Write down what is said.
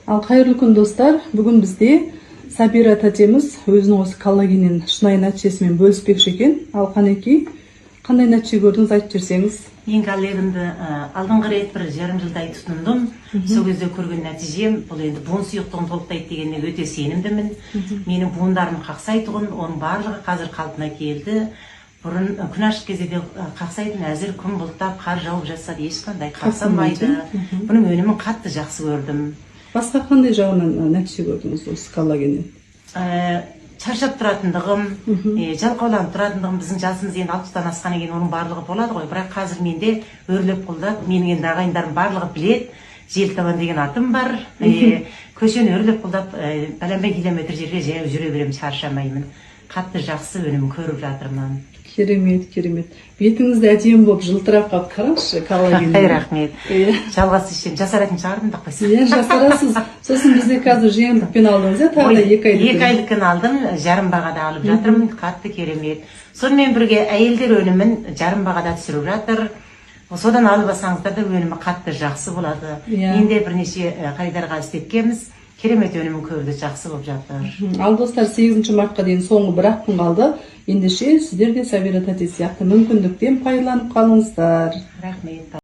Ал кайырлуу күн достар. Бүгүн бизде Сабира татемиз өзүнүн осы коллагенин шынайы нәтижесі менен бөлүшпекчи экен. Ал канеки кандай нәтиже көрдүңүз, айтып жиберсеңиз. Мен коллегамды алдыңғы рет бір жарым жылдай тұтындым. Сол кезде көрген нәтижем бұл енді буын сұйықтығын толықтайды дегеніне өте сенімдімін. Менің буындарым қақсайтұғын, оның барлығы қазір қалпына келді. Бұрын күн ашық кезде де қақсайтын, әзір күн бұлттап, қар жауып жатса да ешқандай қақсамайды. Бұның өнімін қатты жақсы көрдім. Басқа қандай жағынан нәтиже көрдіңіз осы коллагеннен? Шаршап тұратындығым, жалқауланып тұратындығым, біздің жасымыз енді 60-тан асқаннан кейін оның барлығы болады ғой. Бірақ қазір менде өрлеп қолдап, менің енді ағайындарым барлығы білет. Желтабан деген атым бар. Көшені өрлеп қолдап, бәленбай километр жерге жаяу жүре беремін, шаршамаймын. Қатты жақсы өнімін көріп жатырмын. Керемет, керемет. Бетіңізді әдемі болып жылтырап қалып, қараңызшы коллаген. Рахмет. Жалғасы ішем, жасаратын шығардым да қойсын. Жасарасыз. Сосын бізде қазір жеңілдікпен алдыңыз, тағы да 2 айлық. 2 айлықпен алдым, жарым бағада алып жатырмын, қатты керемет. Сонымен бірге әйелдер өнімін жарым бағада түсіріп жатыр. Содан алып алсаңыздар да өнімі қатты жақсы болады. Менде бірнеше қайдарға істеткенбіз. Керемет өнімін көрді, жақсы болып жатыр. Ал достар, 8 мартқа дейін соңғы 1 күн қалды. Ендеше сіздер де Сабира тате сияқты мүмкіндіктен пайдаланып қалыңыздар. Рахмет.